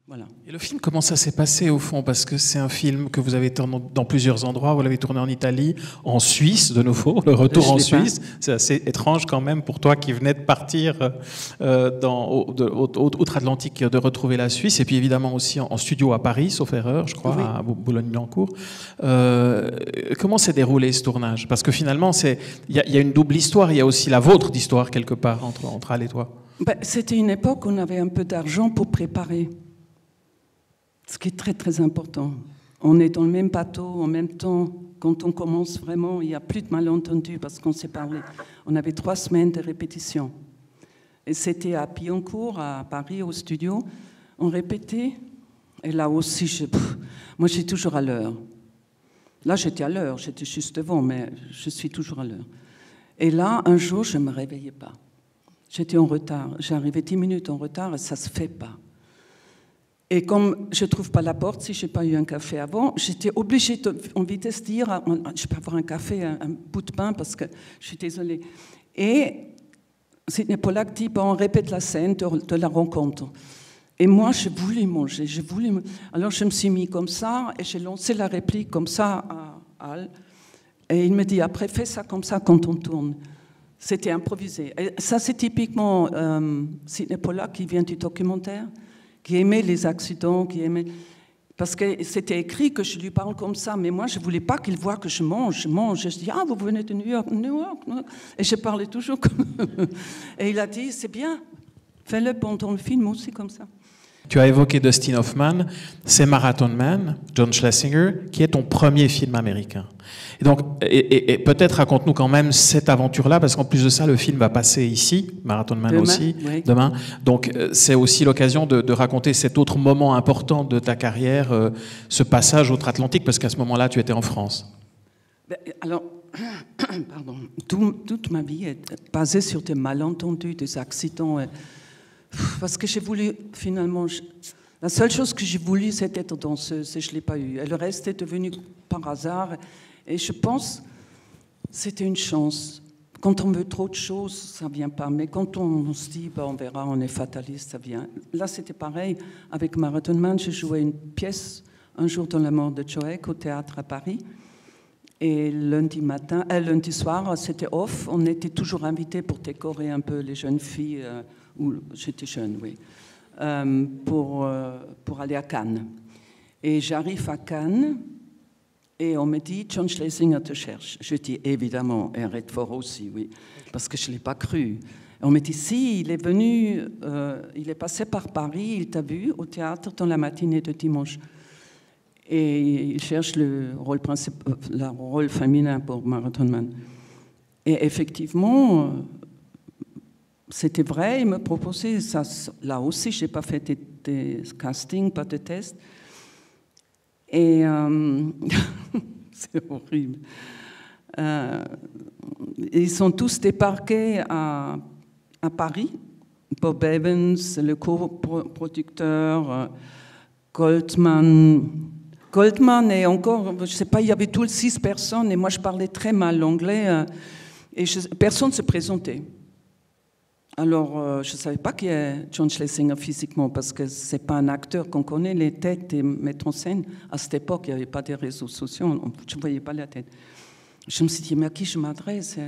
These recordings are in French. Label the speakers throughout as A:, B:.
A: Voilà.
B: Et le film, comment ça s'est passé au fond? Parce que c'est un film que vous avez tourné dans plusieurs endroits. Vous l'avez tourné en Italie, en Suisse de nouveau, le retour en Suisse. C'est assez étrange quand même pour toi qui venais de partir outre-Atlantique, de retrouver la Suisse. Et puis évidemment aussi en studio à Paris, sauf erreur, je crois, oui. À Boulogne-Billancourt. Comment s'est déroulé ce tournage? Parce que finalement, il y a une double histoire. Il y a aussi la vôtre d'histoire quelque part entre Al et toi.
A: C'était une époque où on avait un peu d'argent pour préparer. Ce qui est très, très important. On est dans le même bateau, en même temps, quand on commence vraiment, il n'y a plus de malentendus parce qu'on s'est parlé. On avait 3 semaines de répétition. Et c'était à Billancourt, à Paris, au studio. On répétait. Et là aussi, moi, je suis toujours à l'heure. Là, j'étais à l'heure, j'étais juste devant, mais je suis toujours à l'heure. Et là, un jour, je ne me réveillais pas. J'étais en retard. J'arrivais 10 minutes en retard et ça ne se fait pas. Et comme je ne trouve pas la porte, si je n'ai pas eu un café avant, j'étais obligée en vitesse de dire je peux avoir un café, un bout de pain, parce que je suis désolée. Et Sidney Pollack dit on répète la scène de la rencontre. Et moi, je voulais manger, Alors je me suis mis comme ça et j'ai lancé la réplique comme ça à Al. Et il me dit après, fais ça comme ça quand on tourne. C'était improvisé. Et ça, c'est typiquement Sidney Pollack qui vient du documentaire, qui aimait les accidents, parce que c'était écrit que je lui parle comme ça, mais moi, je ne voulais pas qu'il voie que je mange. Je dis, vous venez de New York, et je parlais toujours comme... Et il a dit, c'est bien, fais-le pendant le film aussi comme ça.
B: Tu as évoqué Dustin Hoffman, c'est Marathon Man, John Schlesinger, qui est ton premier film américain. Et donc, et peut-être raconte-nous quand même cette aventure-là, parce qu'en plus de ça, le film va passer ici, Marathon Man aussi, demain. Donc, c'est aussi l'occasion de raconter cet autre moment important de ta carrière, ce passage outre-Atlantique, parce qu'à ce moment-là, tu étais en France.
A: Alors, pardon, toute ma vie est basée sur des malentendus, des accidents. Parce que j'ai voulu, finalement, la seule chose que j'ai voulu, c'était être danseuse, et je ne l'ai pas eu. Et le reste est devenu par hasard. Et je pense que c'était une chance. Quand on veut trop de choses, ça ne vient pas. Mais quand on se dit, on verra, on est fataliste, ça vient. Là, c'était pareil. Avec Marathon Man, j'ai joué une pièce, Un jour dans la mort de Joëc, au théâtre à Paris. Et lundi soir, c'était off. On était toujours invités pour décorer un peu les jeunes filles... j'étais jeune, oui, pour aller à Cannes. Et j'arrive à Cannes et on me dit, John Schlesinger te cherche. Je dis, évidemment, et Redford aussi, oui, parce que je ne l'ai pas cru. Et on me dit, si, il est venu, il est passé par Paris, il t'a vu au théâtre dans la matinée de dimanche. Et il cherche le rôle féminin pour Marathon Man. Et effectivement... C'était vrai, il me proposait ça. Là aussi, je n'ai pas fait des castings, pas de tests. Et c'est horrible. Ils sont tous débarqués à Paris. Bob Evans, le co-producteur, Goldman. Goldman et encore, je ne sais pas, il y avait toutes 6 personnes et moi je parlais très mal l'anglais et personne ne se présentait. Alors, je ne savais pas qui est John Schlesinger physiquement, parce que ce n'est pas un acteur qu'on connaît, les têtes des mettent en scène. À cette époque, il n'y avait pas de réseaux sociaux, je ne voyais pas la tête. Je me suis dit, mais à qui je m'adresse?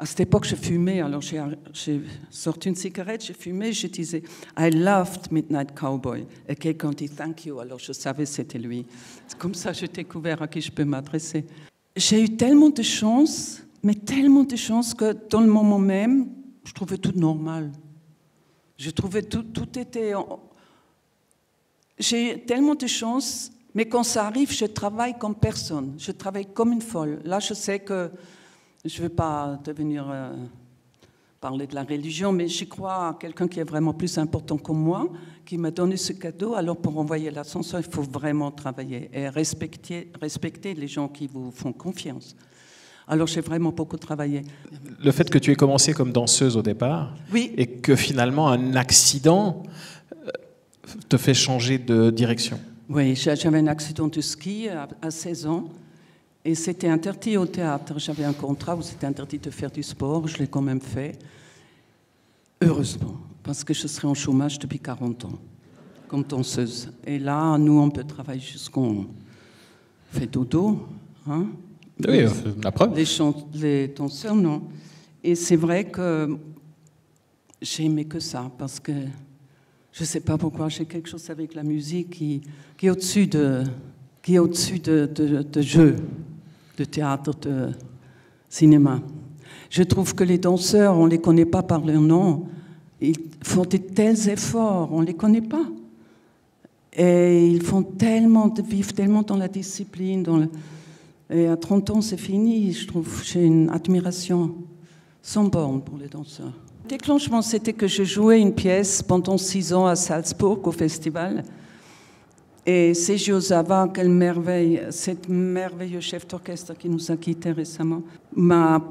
A: À cette époque, je fumais, alors j'ai sorti une cigarette, j'ai fumé, je disais « I loved Midnight Cowboy ». Et quelqu'un dit « Thank you », alors je savais que c'était lui. C'est comme ça que j'ai découvert à qui je peux m'adresser. J'ai eu tellement de chance, mais tellement de chance que dans le moment même, je trouvais tout normal. Je trouvais tout était... J'ai tellement de chance, mais quand ça arrive, je travaille comme personne. Je travaille comme une folle. Là, je sais que je ne vais pas devenir parler de la religion, mais j'y crois à quelqu'un qui est vraiment plus important que moi, qui m'a donné ce cadeau. Alors, pour envoyer l'ascenseur, il faut vraiment travailler et respecter les gens qui vous font confiance. Alors, j'ai vraiment beaucoup travaillé.
B: Le fait que tu aies commencé comme danseuse au départ,
A: oui.
B: Et que finalement un accident te fait changer de direction.
A: Oui, j'avais un accident de ski à 16 ans et c'était interdit au théâtre. J'avais un contrat où c'était interdit de faire du sport. Je l'ai quand même fait, heureusement, parce que je serais en chômage depuis 40 ans. comme danseuse. Et là, nous, on peut travailler jusqu'on fait dodo. Hein?
B: Oui, la preuve.
A: Les danseurs, non. Et c'est vrai que j'ai aimé que ça, parce que je ne sais pas pourquoi, j'ai quelque chose avec la musique qui est au-dessus de jeux, de théâtre, de cinéma. Je trouve que les danseurs, on ne les connaît pas par leur nom. Ils font de tels efforts, on ne les connaît pas. Et ils font vivent tellement dans la discipline. Et à 30 ans, c'est fini. Je trouve, j'ai une admiration sans borne pour les danseurs. Le déclenchement, c'était que je jouais une pièce pendant 6 ans à Salzbourg, au festival. Et Seiji Ozawa, quelle merveille, cet merveilleux chef d'orchestre qui nous a quittés récemment, m'a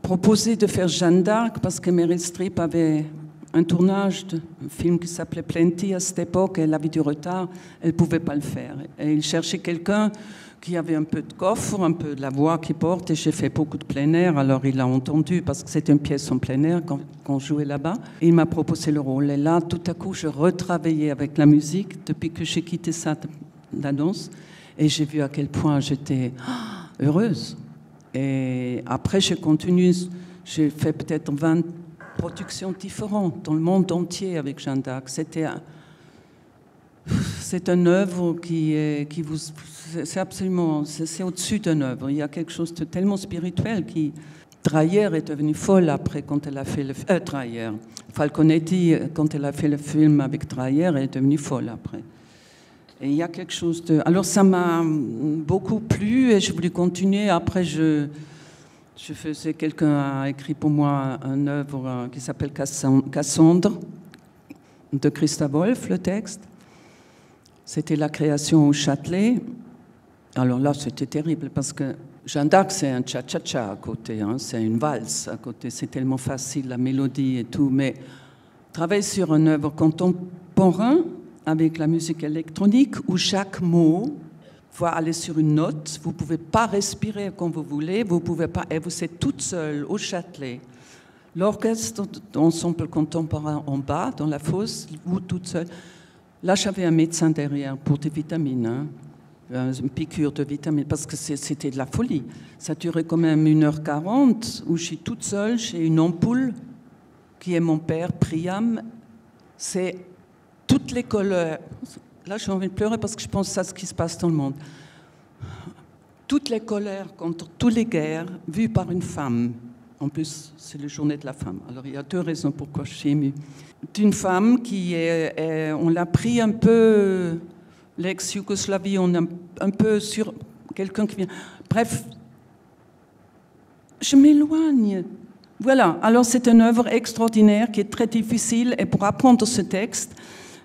A: proposé de faire Jeanne d'Arc parce que Meryl Streep avait un tournage d'un film qui s'appelait Plenty à cette époque. Elle avait du retard, elle ne pouvait pas le faire. Et il cherchait quelqu'un qui avait un peu de coffre, un peu de la voix qui porte, et j'ai fait beaucoup de plein air, alors il l'a entendu, parce que c'était une pièce en plein air quand je jouais là-bas, et il m'a proposé le rôle. Et là, tout à coup, je retravaillais avec la musique, depuis que j'ai quitté ça, la danse, et j'ai vu à quel point j'étais heureuse. Et après, j'ai continué, j'ai fait peut-être 20 productions différentes dans le monde entier avec Jeanne d'Arc. C'est une œuvre c'est absolument, c'est au-dessus d'une œuvre. Il y a quelque chose de tellement spirituel qui... Dreyer est devenue folle après quand elle a fait le... Dreyer. Falconetti, quand elle a fait le film avec Dreyer, elle est devenue folle après. Et il y a quelque chose de... Alors ça m'a beaucoup plu et je voulais continuer. Après, quelqu'un a écrit pour moi une œuvre qui s'appelle Cassandre, de Christa Wolf, le texte. C'était la création au Châtelet. Alors là, c'était terrible parce que Jeanne d'Arc, c'est un cha-cha-cha à côté, hein, c'est une valse à côté, c'est tellement facile, la mélodie et tout. Mais travailler sur une œuvre contemporaine avec la musique électronique où chaque mot va aller sur une note, vous ne pouvez pas respirer comme vous voulez, vous pouvez pas, et vous êtes toute seule au Châtelet. L'orchestre d'ensemble contemporain en bas, dans la fosse, vous toute seule. Là, j'avais un médecin derrière pour des vitamines, hein, une piqûre de vitamines, parce que c'était de la folie. Ça durait quand même 1h40, où je suis toute seule chez une ampoule, qui est mon père, Priam. C'est toutes les couleurs. Là, j'ai envie de pleurer parce que je pense à ce qui se passe dans le monde. Toutes les colères contre toutes les guerres vues par une femme. En plus, c'est la journée de la femme. Alors, il y a 2 raisons pourquoi je suis émue. D'une femme qui on l'a pris un peu, l'ex-Yougoslavie, on a un peu sur quelqu'un qui vient. Bref, je m'éloigne. Voilà, alors c'est une œuvre extraordinaire qui est très difficile. Et pour apprendre ce texte,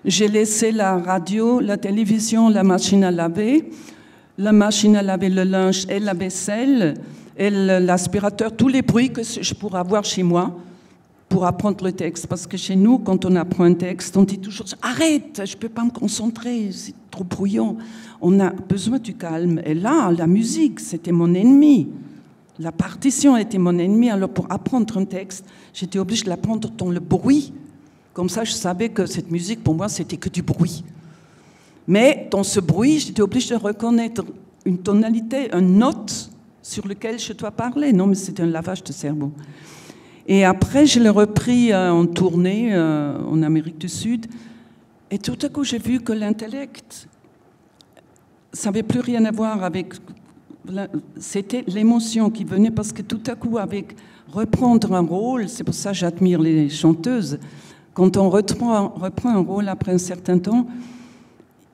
A: j'ai laissé la radio, la télévision, la machine à laver le linge et la vaisselle, et l'aspirateur, tous les bruits que je pourrais avoir chez moi pour apprendre le texte. Parce que chez nous, quand on apprend un texte, on dit toujours « Arrête, je ne peux pas me concentrer, c'est trop bruyant. » On a besoin du calme. Et là, la musique, c'était mon ennemi. La partition était mon ennemi. Alors pour apprendre un texte, j'étais obligée de l'apprendre dans le bruit. Comme ça, je savais que cette musique, pour moi, c'était que du bruit. Mais dans ce bruit, j'étais obligée de reconnaître une tonalité, une note sur laquelle je dois parler. Non, mais c'était un lavage de cerveau. Et après, je l'ai repris en tournée en Amérique du Sud. Et tout à coup, j'ai vu que l'intellect, ça n'avait plus rien à voir avec... C'était l'émotion qui venait parce que tout à coup, avec reprendre un rôle, c'est pour ça que j'admire les chanteuses, quand on reprend un rôle après un certain temps,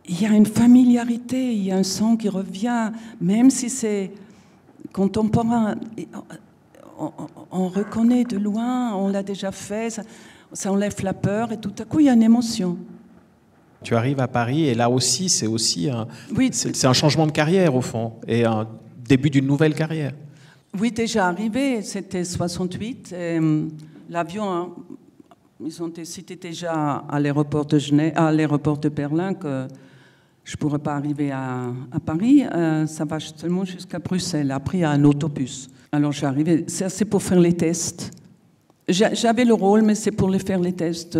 A: il y a une familiarité, il y a un son qui revient, même si c'est contemporain. On reconnaît de loin, on l'a déjà fait, ça enlève la peur et tout à coup il y a une émotion.
B: Tu arrives à Paris et là aussi, c'est un changement de carrière au fond et un début d'une nouvelle carrière.
A: Oui, déjà arrivé, c'était 68. L'avion, hein, c'était déjà à l'aéroport de Genève, à l'aéroport de Berlin que je ne pourrais pas arriver à Paris. Ça va seulement jusqu'à Bruxelles. Après, il y a un autobus. Alors, j'arrivais. C'est pour faire les tests. J'avais le rôle, mais c'est pour faire les tests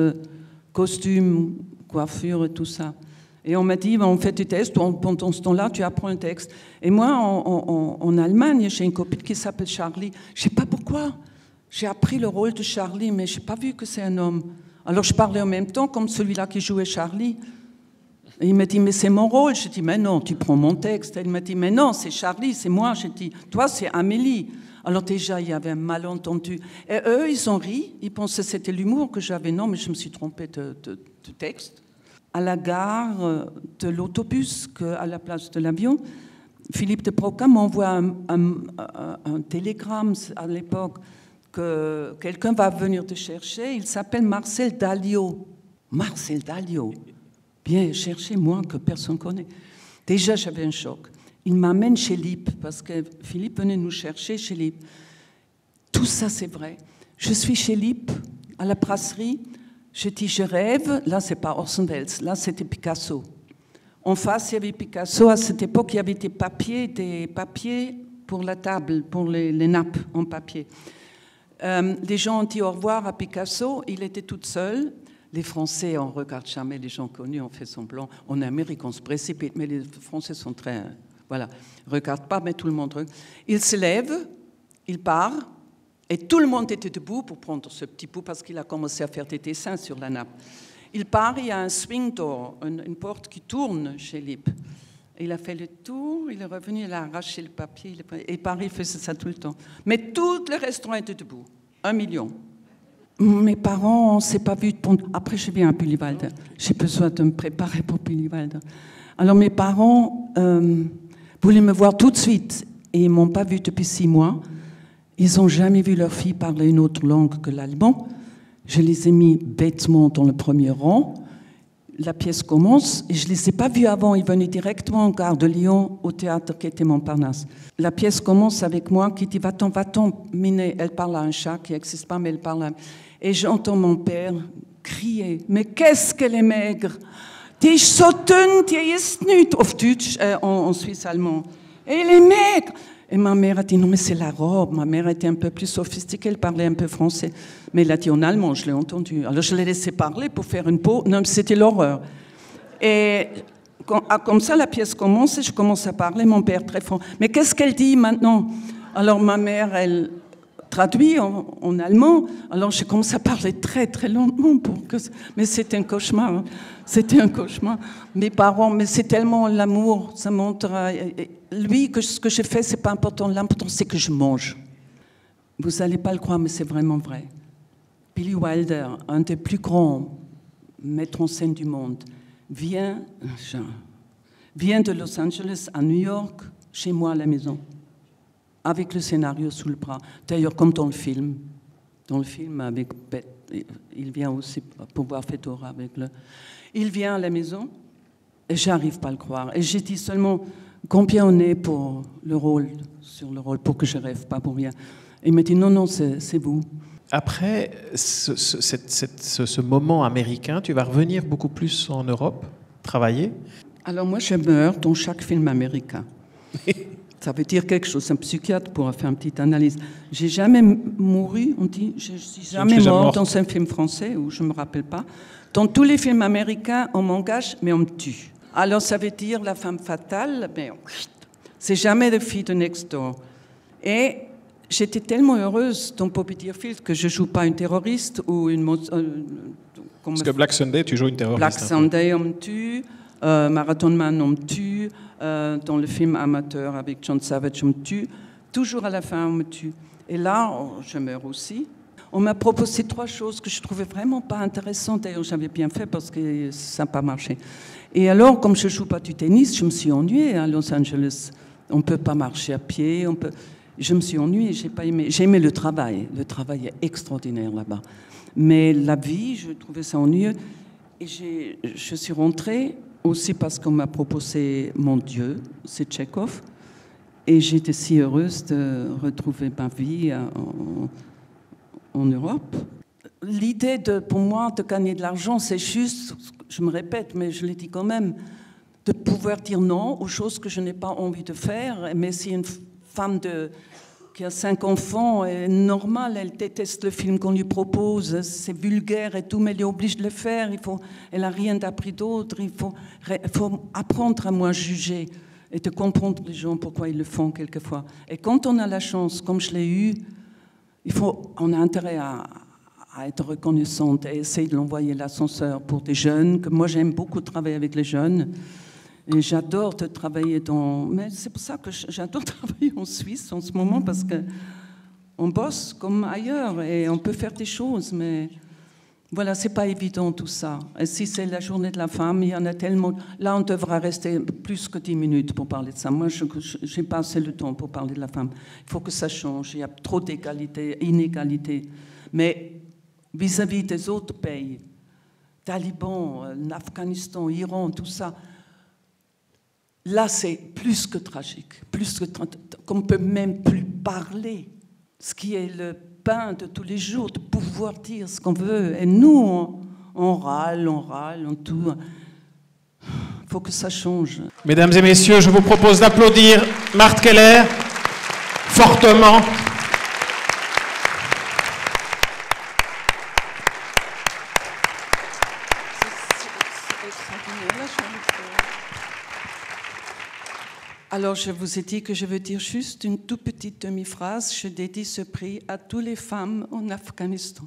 A: costumes, coiffure et tout ça. Et on m'a dit, on fait des tests, pendant ce temps-là, tu apprends un texte. Et moi, en Allemagne, j'ai une copine qui s'appelle Charlie. Je ne sais pas pourquoi. J'ai appris le rôle de Charlie, mais je n'ai pas vu que c'est un homme. Alors je parlais en même temps comme celui-là qui jouait Charlie. Et il m'a dit, mais c'est mon rôle. Je dis, mais non, tu prends mon texte. Et il m'a dit, mais non, c'est Charlie, c'est moi. Je dis, toi, c'est Amélie. Alors déjà, il y avait un malentendu. Et eux, ils ont ri. Ils pensaient que c'était l'humour que j'avais. Non, mais je me suis trompée de texte. À la gare de l'autobus, à la place de l'avion, Philippe de Broca m'envoie un télégramme à l'époque que quelqu'un va venir te chercher. Il s'appelle Marcel Dalliot. Marcel Dalliot. Bien, cherchez-moi que personne ne connaît. Déjà, j'avais un choc. Il m'amène chez Lippe, parce que Philippe venait nous chercher chez Lippe. Tout ça, c'est vrai. Je suis chez Lippe, à la brasserie. Je dis, je rêve. Là, ce n'est pas Orson Welles. Là, c'était Picasso. En face, il y avait Picasso. À cette époque, il y avait des papiers pour la table, pour les nappes en papier. Les gens ont dit au revoir à Picasso. Il était tout seul. Les Français, on ne regarde jamais les gens connus, on fait semblant. En Amérique, on se précipite, mais les Français sont très... Voilà, ne regardent pas, mais tout le monde regarde. Il se lève, il part, et tout le monde était debout pour prendre ce petit bout parce qu'il a commencé à faire des dessins sur la nappe. Il part, il y a un swing door, une porte qui tourne chez Lippe. Il a fait le tour, il est revenu, il a arraché le papier, et Paris faisait ça tout le temps. Mais tout le restaurant était debout, 1 million. Mes parents, on ne s'est pas vus. Après, je viens à Billy-Wilder. J'ai besoin de me préparer pour Billy-Wilder. Alors, mes parents voulaient me voir tout de suite et ils ne m'ont pas vu depuis 6 mois. Ils n'ont jamais vu leur fille parler une autre langue que l'allemand. Je les ai mis bêtement dans le premier rang. La pièce commence et je ne les ai pas vus avant. Ils venaient directement en gare de Lyon au théâtre qui était Montparnasse. La pièce commence avec moi qui dit « Va-t'en, Minet ». Elle parle à un chat qui n'existe pas, mais elle parle à... Et j'entends mon père crier « Mais qu'est-ce qu'elle est maigre !»« Die ist so dünn, die ist nicht » auf Deutsch, en suisse allemand. « Et elle est maigre !» Et ma mère a dit « Non, mais c'est la robe ». Ma mère était un peu plus sophistiquée, elle parlait un peu français. Mais elle a dit en allemand, je l'ai entendu. Alors je l'ai laissé parler pour faire une pause. Non, c'était l'horreur. Et comme ça, la pièce commence et je commence à parler, mon père très fort. « Mais qu'est-ce qu'elle dit maintenant ?» Alors ma mère, elle... traduit en allemand, alors j'ai commencé à parler très très lentement mais c'était un cauchemar, hein. C'était un cauchemar. Mes parents, mais c'est tellement l'amour, ça montre, lui, que ce que j'ai fait, c'est pas important, l'important c'est que je mange. Vous n'allez pas le croire, mais c'est vraiment vrai. Billy Wilder, un des plus grands maîtres en scène du monde, vient de Los Angeles à New York, chez moi à la maison, avec le scénario sous le bras. D'ailleurs, comme dans le film. Dans le film, avec il vient aussi pour voir Fedora avec le... Il vient à la maison, et j'arrive pas à le croire. Et j'ai dit seulement combien on est pour le rôle, sur le rôle, pour que je rêve, pas pour rien. Et il m'a dit non, c'est vous.
B: Après ce moment américain, tu vas revenir beaucoup plus en Europe, travailler? Alors
A: moi, je meurs dans chaque film américain. Ça veut dire quelque chose. Un psychiatre pourra faire une petite analyse. J'ai jamais mouru, on dit. Je suis jamais mort dans un film français, ou je me rappelle pas. Dans tous les films américains, on m'engage, mais on me tue. Alors ça veut dire la femme fatale, mais c'est jamais la fille de Next Door. Et j'étais tellement heureuse dans Bobby Deerfield que je joue pas une terroriste ou une...
B: Parce que Black Sunday, tu joues une terroriste.
A: Black Sunday, on me tue. Marathon Man, on me tue. Dans le film Amateur avec John Savage, on me tue. Toujours à la fin, on me tue. Et là, je meurs aussi. On m'a proposé 3 choses que je trouvais vraiment pas intéressantes. D'ailleurs, j'avais bien fait parce que ça n'a pas marché. Et alors, comme je joue pas du tennis, je me suis ennuyée à Los Angeles. On peut pas marcher à pied. Je me suis ennuyée. J'ai pas aimé. J'ai aimé le travail. Le travail est extraordinaire là-bas. Mais la vie, je trouvais ça ennuyeux. Et je suis rentrée aussi parce qu'on m'a proposé Mon Dieu, c'est Tchekhov. Et j'étais si heureuse de retrouver ma vie en Europe. L'idée, pour moi, de gagner de l'argent, c'est juste, je me répète, mais je l'ai dit quand même, de pouvoir dire non aux choses que je n'ai pas envie de faire. Mais si une femme qui a 5 enfants, est normal, elle déteste le film qu'on lui propose, c'est vulgaire et tout, mais elle est obligée de le faire, elle n'a rien appris d'autre, il faut apprendre à moins juger et de comprendre les gens pourquoi ils le font quelquefois. Et quand on a la chance, comme je l'ai eu, on a intérêt à être reconnaissante et essayer de l'envoyer l'ascenseur pour des jeunes, que moi j'aime beaucoup travailler avec les jeunes. Et j'adore travailler mais c'est pour ça que j'adore travailler en Suisse en ce moment, parce qu'on bosse comme ailleurs et on peut faire des choses, mais voilà, c'est pas évident tout ça. Et si c'est la journée de la femme, il y en a tellement. Là, on devra rester plus que 10 minutes pour parler de ça. Moi, j'ai pas assez le temps pour parler de la femme. Il faut que ça change. Il y a trop d'inégalités. Mais vis-à-vis des autres pays, Taliban, l'Afghanistan, Iran, tout ça, là, c'est plus que tragique, qu'on ne peut même plus parler. Ce qui est le pain de tous les jours, de pouvoir dire ce qu'on veut. Et nous, on râle, on tout. Il faut que ça change.
B: Mesdames et messieurs, je vous propose d'applaudir Marthe Keller fortement.
A: Alors, je vous ai dit que je veux dire juste une toute petite demi-phrase. Je dédie ce prix à toutes les femmes en Afghanistan.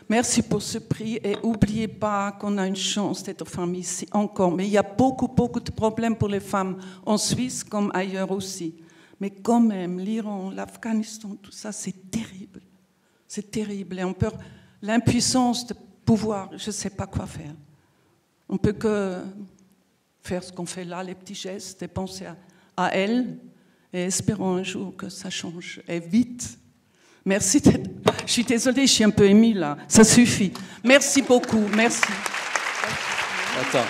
A: Merci pour ce prix et n'oubliez pas qu'on a une chance d'être femme ici encore. Mais il y a beaucoup de problèmes pour les femmes en Suisse comme ailleurs aussi. Mais quand même, l'Iran, l'Afghanistan, tout ça, c'est terrible. C'est terrible. Et l'impuissance de pouvoir, je ne sais pas quoi faire. On ne peut que faire ce qu'on fait là, les petits gestes, et penser à elle, et espérons un jour que ça change. Et vite. Merci. Je suis désolée, je suis un peu émue là. Ça suffit. Merci beaucoup. Merci.
C: Attends.